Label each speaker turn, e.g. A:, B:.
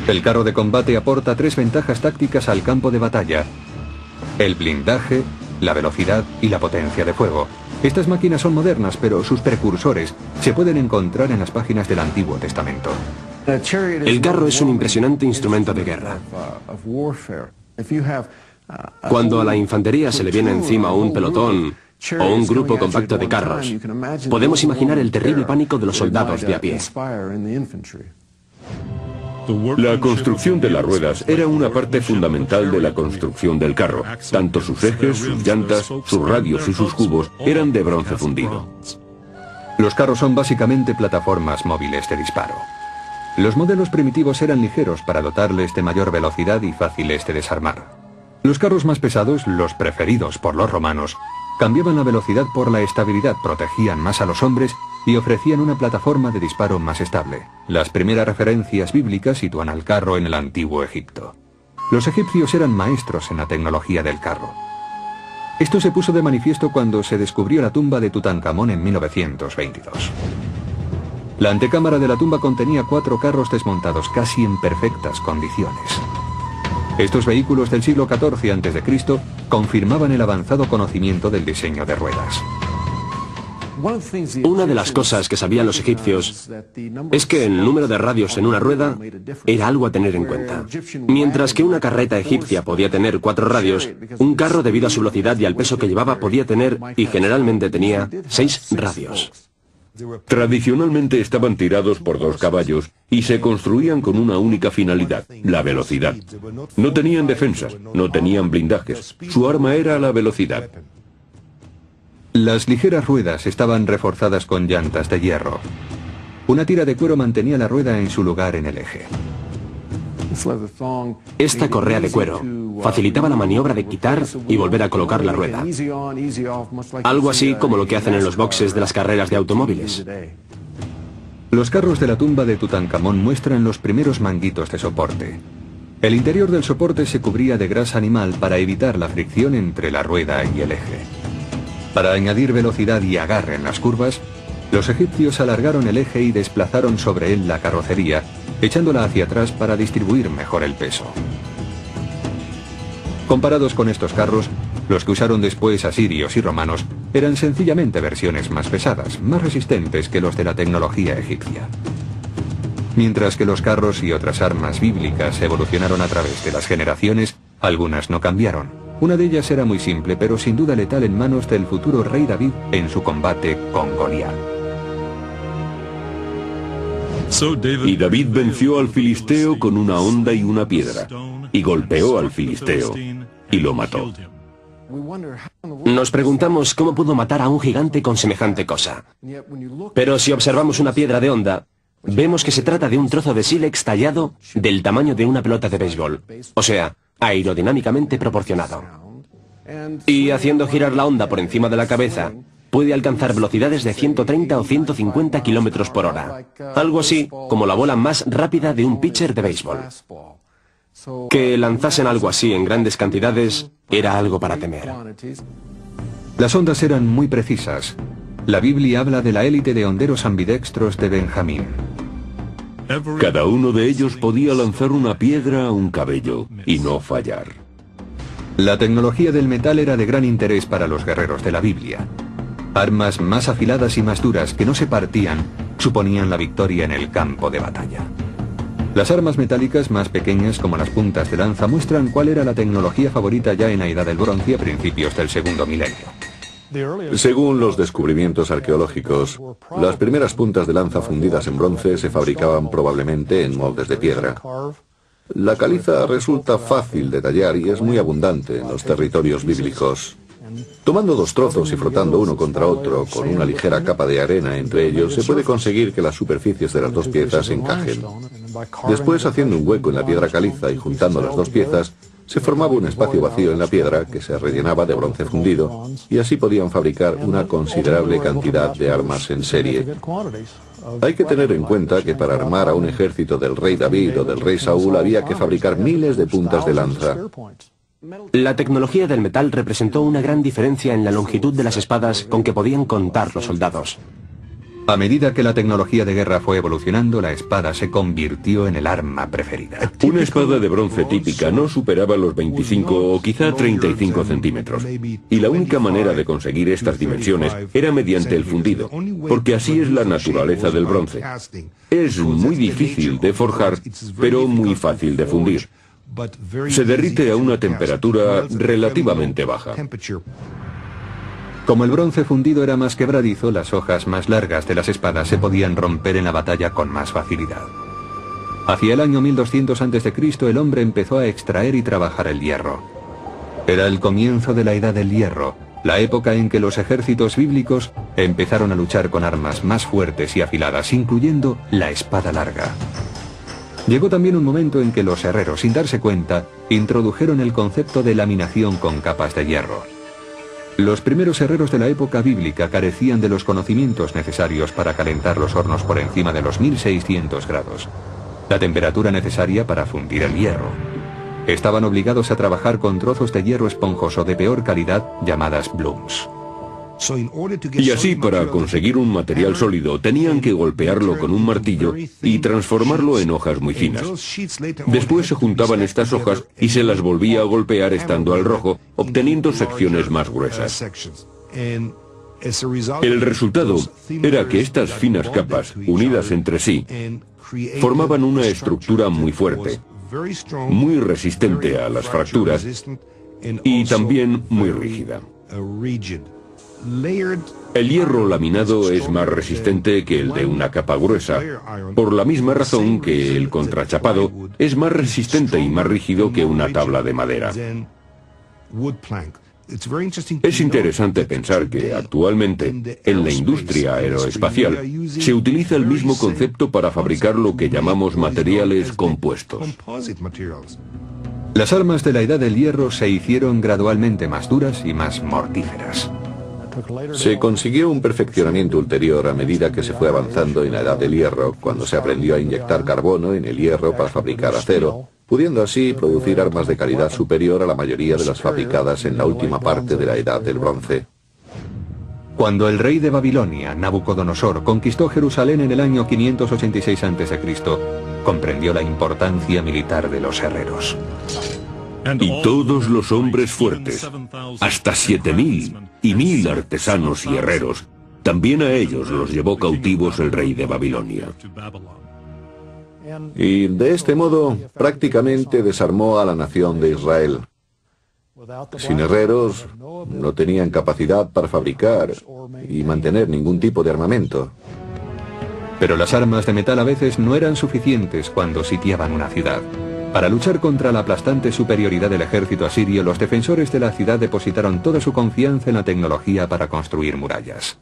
A: El carro de combate aporta 3 ventajas tácticas al campo de batalla: el blindaje, la velocidad y la potencia de fuego. Estas máquinas son modernas, pero sus precursores se pueden encontrar en las páginas del Antiguo Testamento.
B: El carro es un impresionante instrumento de guerra. Cuando a la infantería se le viene encima un pelotón o un grupo compacto de carros, podemos imaginar el terrible pánico de los soldados de a pie.
C: La construcción de las ruedas era una parte fundamental de la construcción del carro. Tanto sus ejes, sus llantas, sus radios y sus cubos eran de bronce fundido.
A: Los carros son básicamente plataformas móviles de disparo. Los modelos primitivos eran ligeros para dotarles de mayor velocidad y fáciles de desarmar. Los carros más pesados, los preferidos por los romanos, cambiaban la velocidad por la estabilidad, protegían más a los hombres y ofrecían una plataforma de disparo más estable. Las primeras referencias bíblicas sitúan al carro en el antiguo Egipto. Los egipcios eran maestros en la tecnología del carro. Esto se puso de manifiesto cuando se descubrió la tumba de Tutankamón en 1922. La antecámara de la tumba contenía 4 carros desmontados casi en perfectas condiciones. Estos vehículos del siglo XIV a.C. confirmaban el avanzado conocimiento del diseño de ruedas.
B: Una de las cosas que sabían los egipcios es que el número de radios en una rueda era algo a tener en cuenta. Mientras que una carreta egipcia podía tener 4 radios, un carro, debido a su velocidad y al peso que llevaba, podía tener, y generalmente tenía, 6 radios.
C: Tradicionalmente estaban tirados por 2 caballos y se construían con una única finalidad: la velocidad. No tenían defensas, no tenían blindajes. Su arma era la velocidad.
A: Las ligeras ruedas estaban reforzadas con llantas de hierro. Una tira de cuero mantenía la rueda en su lugar en el eje.
B: Esta correa de cuero facilitaba la maniobra de quitar y volver a colocar la rueda. Algo así como lo que hacen en los boxes de las carreras de automóviles.
A: Los carros de la tumba de Tutankamón muestran los primeros manguitos de soporte. El interior del soporte se cubría de grasa animal para evitar la fricción entre la rueda y el eje. Para añadir velocidad y agarre en las curvas, los egipcios alargaron el eje y desplazaron sobre él la carrocería, echándola hacia atrás para distribuir mejor el peso. Comparados con estos carros, los que usaron después asirios y romanos eran sencillamente versiones más pesadas, más resistentes que los de la tecnología egipcia. Mientras que los carros y otras armas bíblicas evolucionaron a través de las generaciones, algunas no cambiaron. Una de ellas era muy simple, pero sin duda letal en manos del futuro rey David en su combate con Goliat.
C: Y David venció al filisteo con una honda y una piedra, y golpeó al filisteo, y lo mató.
B: Nos preguntamos cómo pudo matar a un gigante con semejante cosa. Pero si observamos una piedra de honda, vemos que se trata de un trozo de sílex tallado del tamaño de una pelota de béisbol, o sea, aerodinámicamente proporcionado. Y haciendo girar la honda por encima de la cabeza, puede alcanzar velocidades de 130 o 150 kilómetros por hora. Algo así como la bola más rápida de un pitcher de béisbol. Que lanzasen algo así en grandes cantidades era algo para temer.
A: Las ondas eran muy precisas. La Biblia habla de la élite de honderos ambidextros de Benjamín.
C: Cada uno de ellos podía lanzar una piedra a un cabello y no fallar.
A: La tecnología del metal era de gran interés para los guerreros de la Biblia. Armas más afiladas y más duras que no se partían suponían la victoria en el campo de batalla. Las armas metálicas más pequeñas, como las puntas de lanza, muestran cuál era la tecnología favorita ya en la Edad del Bronce a principios del segundo milenio.
D: Según los descubrimientos arqueológicos, las primeras puntas de lanza fundidas en bronce se fabricaban probablemente en moldes de piedra. La caliza resulta fácil de tallar y es muy abundante en los territorios bíblicos. Tomando 2 trozos y frotando uno contra otro con una ligera capa de arena entre ellos, se puede conseguir que las superficies de las 2 piezas encajen. Después, haciendo un hueco en la piedra caliza y juntando las 2 piezas, se formaba un espacio vacío en la piedra que se rellenaba de bronce fundido, y así podían fabricar una considerable cantidad de armas en serie. Hay que tener en cuenta que para armar a un ejército del rey David o del rey Saúl había que fabricar miles de puntas de lanza.
B: La tecnología del metal representó una gran diferencia en la longitud de las espadas con que podían contar los soldados.
A: A medida que la tecnología de guerra fue evolucionando, la espada se convirtió en el arma preferida.
C: Una espada de bronce típica no superaba los 25 o quizá 35 centímetros. Y la única manera de conseguir estas dimensiones era mediante el fundido, porque así es la naturaleza del bronce. Es muy difícil de forjar, pero muy fácil de fundir. Se derrite a una temperatura relativamente baja.
A: Como el bronce fundido era más quebradizo, las hojas más largas de las espadas se podían romper en la batalla con más facilidad. Hacia el año 1200 a.C., el hombre empezó a extraer y trabajar el hierro. Era el comienzo de la Edad del Hierro, la época en que los ejércitos bíblicos empezaron a luchar con armas más fuertes y afiladas, incluyendo la espada larga. Llegó también un momento en que los herreros, sin darse cuenta, introdujeron el concepto de laminación con capas de hierro. Los primeros herreros de la época bíblica carecían de los conocimientos necesarios para calentar los hornos por encima de los 1600 grados, la temperatura necesaria para fundir el hierro. Estaban obligados a trabajar con trozos de hierro esponjoso de peor calidad llamadas blooms.
C: Y así, para conseguir un material sólido, tenían que golpearlo con un martillo y transformarlo en hojas muy finas. Después se juntaban estas hojas y se las volvía a golpear estando al rojo, obteniendo secciones más gruesas. El resultado era que estas finas capas, unidas entre sí, formaban una estructura muy fuerte, muy resistente a las fracturas y también muy rígida. El hierro laminado es más resistente que el de una capa gruesa, por la misma razón que el contrachapado es más resistente y más rígido que una tabla de madera. Es interesante pensar que actualmente, en la industria aeroespacial, se utiliza el mismo concepto para fabricar lo que llamamos materiales compuestos.
A: Las armas de la Edad del Hierro se hicieron gradualmente más duras y más mortíferas.
D: Se consiguió un perfeccionamiento ulterior a medida que se fue avanzando en la Edad del Hierro, cuando se aprendió a inyectar carbono en el hierro para fabricar acero, pudiendo así producir armas de calidad superior a la mayoría de las fabricadas en la última parte de la Edad del Bronce.
A: Cuando el rey de Babilonia, Nabucodonosor, conquistó Jerusalén en el año 586 a.C., comprendió la importancia militar de los herreros.
C: Y todos los hombres fuertes, hasta 7000 y 1000 artesanos y herreros, también a ellos los llevó cautivos el rey de Babilonia.
D: Y de este modo prácticamente desarmó a la nación de Israel. Sin herreros no tenían capacidad para fabricar y mantener ningún tipo de armamento.
A: Pero las armas de metal a veces no eran suficientes cuando sitiaban una ciudad. Para luchar contra la aplastante superioridad del ejército asirio, los defensores de la ciudad depositaron toda su confianza en la tecnología para construir murallas.